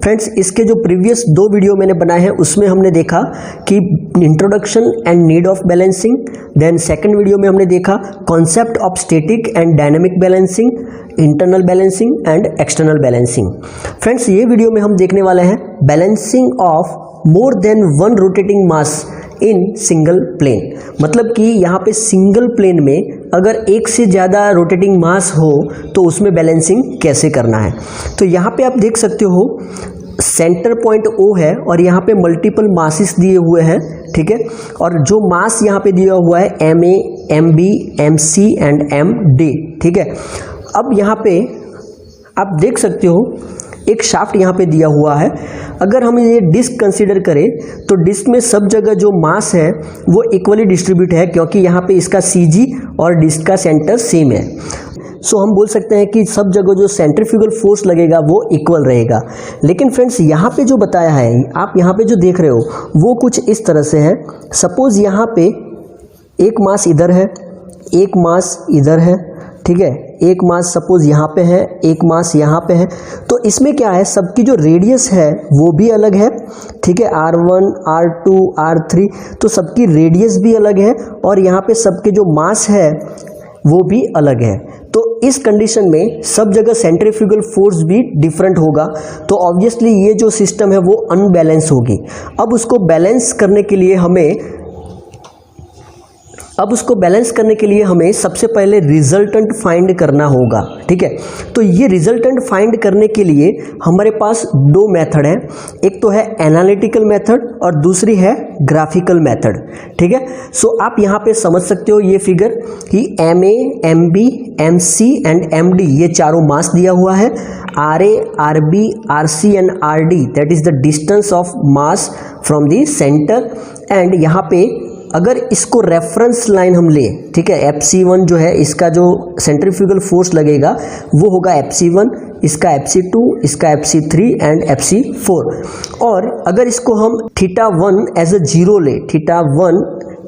Friends इसके जो previous 2 video मैंने बनाए हैं उसमें हमने देखा कि introduction and need of balancing, then second video में हमने देखा concept of static and dynamic balancing, internal balancing and external balancing. Friends ये वीडियो में हम देखने वाले हैं balancing of more than one rotating mass in single plane. मतलब कि यहाँ पे सिंगल प्लेन में अगर एक से ज़्यादा रोटेटिंग मास हो तो उसमें बैलेंसिंग कैसे करना है। तो यहाँ पे आप देख सकते हो सेंटर पॉइंट O है और यहाँ पे मल्टीपल मासेस दिए हुए हैं, ठीक है। और जो मास यहाँ पे दिया हुआ है MA, MB, MC and MD, ठीक है। अब यहाँ पे आप देख सकते हो एक शाफ्ट यहाँ पे दिया हुआ है। अगर हम ये डिस्क कंसीडर करें तो डिस्क में सब जगह जो मास है वो इक्वली डिस्ट्रीब्यूट है, क्योंकि यहाँ पे इसका CG और डिस्क का सेंटर सेम है। सो हम बोल सकते हैं कि सब जगह जो सेंट्रीफ्यूगल फोर्स लगेगा वो इक्वल रहेगा। लेकिन फ्रेंड्स यहाँ पे जो बताया है, आप यहाँ पे जो देख रहे हो वो कुछ इस तरह से है। सपोज यहाँ पे एक मास इधर है, एक मास इधर है, ठीक है। एक मास सपोज यहाँ पे है, एक मास यहाँ पे है। तो इसमें क्या है, सबकी जो रेडियस है वो भी अलग है, ठीक है। R1, R2, R3, तो सबकी रेडियस भी अलग है और यहाँ पे सबके जो मास है वो भी अलग है। तो इस कंडीशन में सब जगह सेंट्रीफ्यूगल फोर्स भी डिफरेंट होगा, तो ऑब्वियसली ये जो सिस्टम है वो अनबैलेंस होगी। अब उसको बैलेंस करने के लिए हमें सबसे पहले रिजल्टेंट फाइंड करना होगा, ठीक है। तो ये रिजल्टेंट फाइंड करने के लिए हमारे पास 2 मेथड हैं। एक तो है एनालिटिकल मेथड और दूसरी है ग्राफिकल मेथड, ठीक है। सो आप यहाँ पे समझ सकते हो ये फिगर कि MA, MB, MC and MD ये चारों मास दिया हुआ है। RA, RB, RC and RD that is the distance of mass from the centre. And यहाँ पे अगर इसको रेफरेंस लाइन हम ले, ठीक है, FC1 जो है इसका जो सेंट्रीफ्यूगल फोर्स लगेगा वो होगा FC1, इसका FC2, इसका FC3 एंड FC4। और अगर इसको हम θ1 एज अ 0 ले, θ1,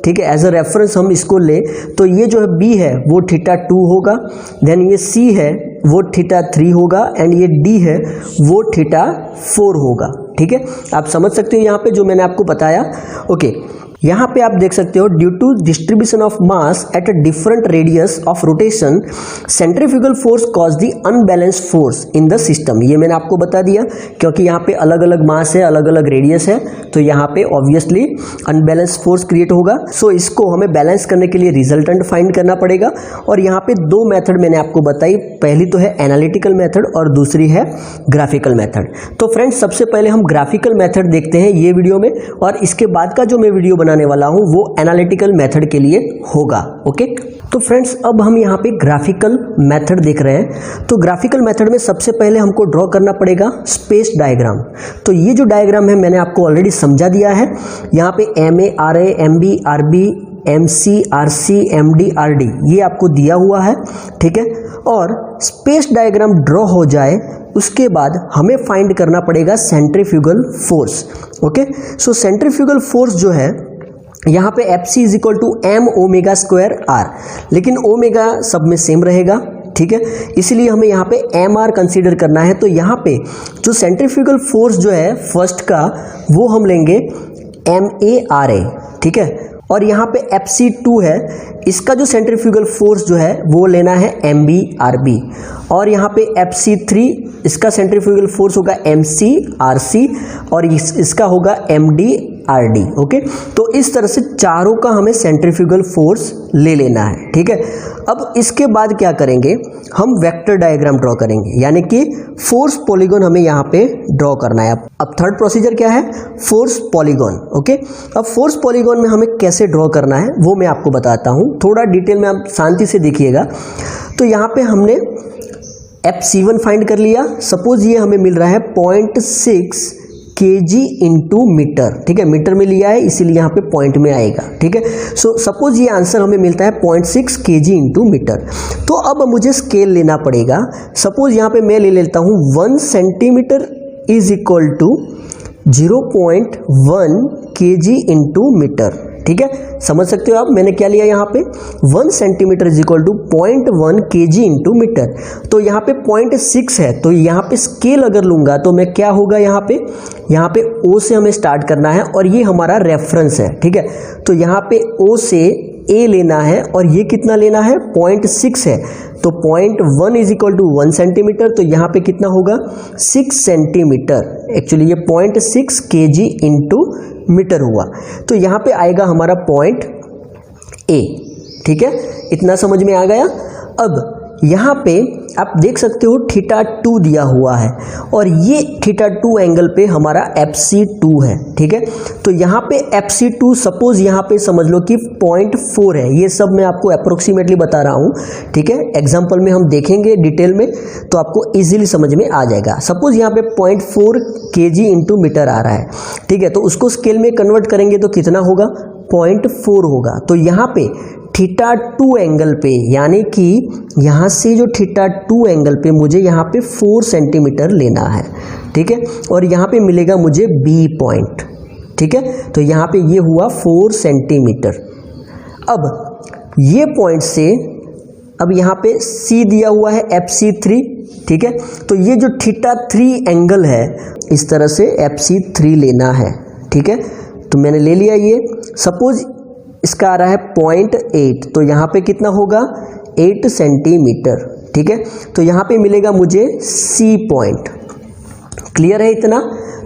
ठीक है, एज अ रेफरेंस हम इसको ले, तो ये जो है B है वो θ2 होगा, देन ये C है वो θ3 होगा एंड ये D है वो θ4 होगा, ठीक है। आप समझ सकते हो यहाँ पे जो मैंने आपको बताया, ओके। यहाँ पे आप देख सकते हो due to distribution of mass at a different radius of rotation centrifugal force cause the unbalanced force in the system. ये मैंने आपको बता दिया, क्योंकि यहाँ पे अलग अलग मास है, अलग अलग रेडियस है, तो यहाँ पे ऑब्वियसली अनबैलेंस्ड फोर्स क्रिएट होगा। सो इसको हमें बैलेंस करने के लिए रिजल्टेंट फाइंड करना पड़ेगा। और यहाँ पे 2 मेथड मैंने आपको बताई, पहली तो है एनालिटिकल मेथड और दूसरी है ग्राफिकल मेथड। तो फ्रेंड्स सबसे पहले हम ग्राफिकल मेथड देखते हैं ये वीडियो में, और इसके बाद का जो मैं वीडियो बनाने वाला हूं वो एनालिटिकल मेथड के लिए होगा, ओके। तो फ्रेंड्स अब हम यहाँ पे ग्राफिकल मेथड देख रहे हैं। तो ग्राफिकल मेथड में सबसे पहले हमको ड्रॉ करना पड़ेगा स्पेस डायग्राम। तो ये जो डायग्राम है मैंने आपको ऑलरेडी समझा दिया है। यहाँ पे MA, RA, MB, RB, MC, RC, MD, RD ये आपको दिया हुआ है, ठीक है। और स्पेस डायग्राम ड्रॉ हो जाए उसके बाद हमें फाइंड करना पड़ेगा centrifugal force, okay. So centrifugal force जो है यहाँ पे FC is equal to M omega square R, लेकिन ओमेगा सब में सेम रहेगा, ठीक है। इसलिए हमें यहाँ पे MR कंसीडर करना है। तो यहाँ पे जो सेंट्रीफ्यूगल फोर्स जो है फर्स्ट का वो हम लेंगे MARA, ठीक है। और यहाँ पे FC2 है, इसका जो सेंट्रीफ्यूगल फोर्स जो है वो लेना है MBRB। और यहाँ पे FC3 इसका सेंट्रीफ्यूगल फोर्स होगा MCRC और इसका होगा MDRD, ओके। तो इस तरह से चारों का हमें सेंट्रीफ्यूगल फोर्स ले लेना है, ठीक है। अब इसके बाद क्या करेंगे, हम वेक्टर डायग्राम ड्रॉ करेंगे, यानी कि फोर्स पॉलीगॉन हमें यहाँ पे ड्रॉ करना है। अब थर्ड प्रोसीजर क्या है, फोर्स पॉलीगॉन, ओके। अब फोर्स पॉलीगॉन में हमें कैसे ड्रॉ करना है वो मैं आपको बताता हूँ, थोड़ा डिटेल में आप शांति से देखिएगा। तो यहाँ पे हमने FC1 फाइंड कर लिया। सपोज ये हमें मिल रहा है 0.6 kg इंटू मीटर, ठीक है। मीटर में लिया है इसीलिए यहाँ पे पॉइंट में आएगा, ठीक है। सो सपोज ये आंसर हमें मिलता है 0.6 kg इंटू मीटर। तो अब मुझे स्केल लेना पड़ेगा। सपोज यहाँ पे मैं ले लेता हूँ 1 centimetre is equal to 0.1 kg into metre, ठीक है, समझ सकते हो आप मैंने क्या लिया यहाँ पे 1 centimetre is equal to 0.1 kg into metre. तो यहाँ पे 0.6 है, तो यहाँ पे स्केल अगर लूंगा तो मैं क्या होगा यहाँ पे O से हमें स्टार्ट करना है और ये हमारा रेफरेंस है। ठीक है, तो यहाँ पे O से A लेना है और ये कितना लेना है 0.6 है, तो 0.1 इज इक्वल टू 1 सेंटीमीटर, तो यहाँ पे कितना होगा 6 सेंटीमीटर। एक्चुअली ये 0.6 kg इंटू मीटर हुआ, तो यहाँ पे आएगा हमारा पॉइंट A। ठीक है, इतना समझ में आ गया। अब यहाँ पे आप देख सकते हो θ2 दिया हुआ है और ये θ2 एंगल पे हमारा FC2 है। ठीक है, तो यहाँ पे FC2 सपोज यहाँ पे समझ लो कि 0.4 है, ये सब मैं आपको अप्रोक्सीमेटली बता रहा हूँ। ठीक है, एग्जाम्पल में हम देखेंगे डिटेल में तो आपको इजीली समझ में आ जाएगा। सपोज यहाँ पे 0.4 kg इंटू मीटर आ रहा है। ठीक है, तो उसको स्केल में कन्वर्ट करेंगे तो कितना होगा 0.4 होगा। तो यहाँ पे θ2 एंगल पे यानी कि यहाँ से जो θ2 एंगल पे मुझे यहाँ पे 4 सेंटीमीटर लेना है। ठीक है, और यहाँ पे मिलेगा मुझे B पॉइंट। ठीक है, तो यहाँ पे ये हुआ 4 सेंटीमीटर। अब ये पॉइंट से अब यहाँ पे C दिया हुआ है FC3। ठीक है, तो ये जो θ3 एंगल है इस तरह से FC3 लेना है। ठीक है, तो मैंने ले लिया ये। सपोज इसका आ रहा है 0.8, तो यहाँ पे कितना होगा 8 सेंटीमीटर। ठीक है, तो यहाँ पे मिलेगा मुझे C पॉइंट। क्लियर है इतना?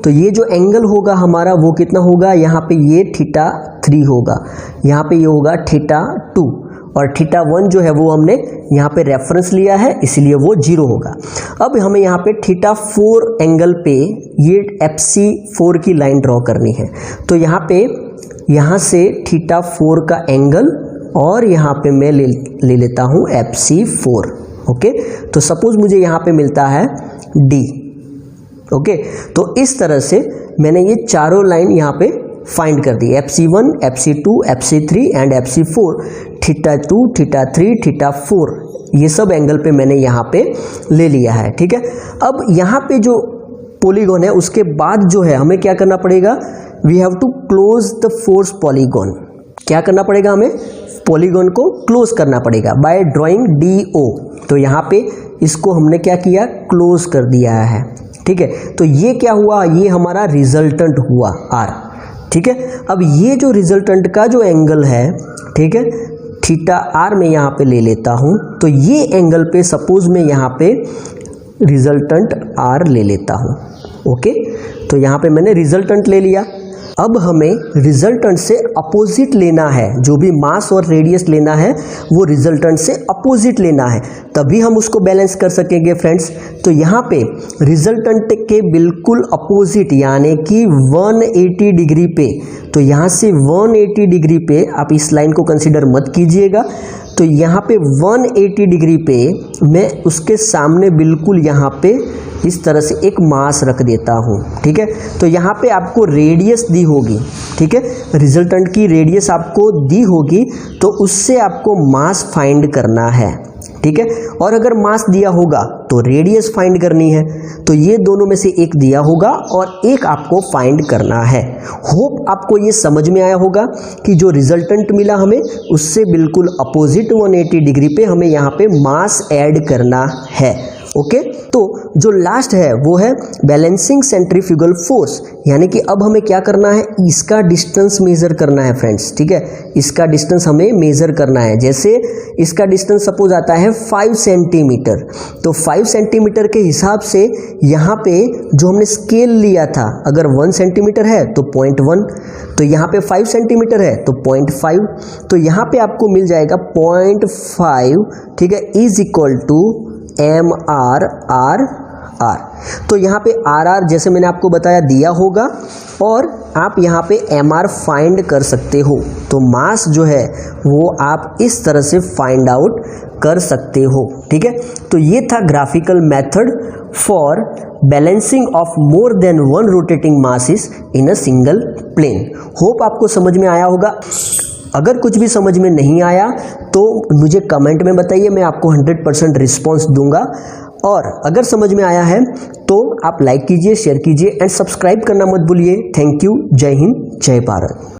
तो ये जो एंगल होगा हमारा वो कितना होगा, यहाँ पे ये θ3 होगा, यहाँ पे ये होगा θ2 और θ1 जो है वो हमने यहाँ पे रेफरेंस लिया है इसलिए वो 0 होगा। अब हमें यहाँ पे θ4 एंगल पे ये FC4 की लाइन ड्रॉ करनी है, तो यहाँ से θ4 का एंगल और यहाँ पे मैं ले लेता हूँ FC4। ओके, तो सपोज मुझे यहाँ पे मिलता है D। ओके, तो इस तरह से मैंने ये चारों लाइन यहाँ पे फाइंड कर दी, FC1, FC2, FC3 and FC4। θ2, θ3, θ4 ये सब एंगल पे मैंने यहाँ पे ले लिया है। ठीक है, अब यहाँ पे जो पॉलीगॉन है उसके बाद जो है हमें क्या करना पड़ेगा, we have to close the force polygon. क्या करना पड़ेगा, हमें पॉलीगॉन को क्लोज करना पड़ेगा बाय ड्राइंग DO। तो यहाँ पे इसको हमने क्या किया, क्लोज कर दिया है। ठीक है, तो ये क्या हुआ, ये हमारा रिजल्टेंट हुआ R। ठीक है, अब ये जो रिजल्टेंट का जो एंगल है, ठीक है, θR में यहाँ पे ले लेता हूँ, तो ये एंगल पे सपोज मैं यहाँ पे रिजल्टेंट R ले लेता हूँ। ओके, तो यहाँ पे मैंने रिजल्टेंट ले लिया। अब हमें रिजल्टेंट से अपोजिट लेना है, जो भी मास और रेडियस लेना है वो रिजल्टेंट से अपोजिट लेना है, तभी हम उसको बैलेंस कर सकेंगे फ्रेंड्स। तो यहाँ पे रिजल्टेंट के बिल्कुल अपोजिट यानी कि 180 डिग्री पे, तो यहाँ से 180 डिग्री पे आप इस लाइन को कंसीडर मत कीजिएगा, तो यहाँ पे 180 डिग्री पे मैं उसके सामने बिल्कुल यहाँ पे इस तरह से एक मास रख देता हूँ। ठीक है, तो यहाँ पे आपको रेडियस दी होगी। ठीक है, रिजल्टेंट की रेडियस आपको दी होगी, तो उससे आपको मास फाइंड करना है। ठीक है, और अगर मास दिया होगा तो रेडियस फाइंड करनी है, तो ये दोनों में से एक दिया होगा और एक आपको फाइंड करना है। होप आपको ये समझ में आया होगा कि जो रिजल्टेंट मिला हमें उससे बिल्कुल अपोजिट 180 डिग्री पे हमें यहाँ पे मास ऐड करना है। ओके, तो जो लास्ट है वो है बैलेंसिंग सेंट्रीफ्यूगल फोर्स, यानी कि अब हमें क्या करना है, इसका डिस्टेंस मेजर करना है फ्रेंड्स। ठीक है, इसका डिस्टेंस हमें मेजर करना है। जैसे इसका डिस्टेंस सपोज आता है 5 सेंटीमीटर, तो 5 सेंटीमीटर के हिसाब से यहाँ पे जो हमने स्केल लिया था, अगर 1 सेंटीमीटर है तो 0.1, तो यहाँ पे 5 सेंटीमीटर है तो 0.5, तो यहाँ पे आपको मिल जाएगा 0.5। ठीक है, इज इक्वल टू MR। तो यहाँ पे RR जैसे मैंने आपको बताया दिया होगा और आप यहाँ पे MR फाइंड कर सकते हो। तो मास जो है वो आप इस तरह से फाइंड आउट कर सकते हो। ठीक है, तो ये था graphical method for balancing of more than one rotating masses in a single plane. Hope आपको समझ में आया होगा। अगर कुछ भी समझ में नहीं आया तो मुझे कमेंट में बताइए, मैं आपको 100% रिस्पॉन्स दूंगा। और अगर समझ में आया है तो आप लाइक कीजिए, शेयर कीजिए एंड सब्सक्राइब करना मत भूलिए। Thank you. जय हिंद, जय भारत।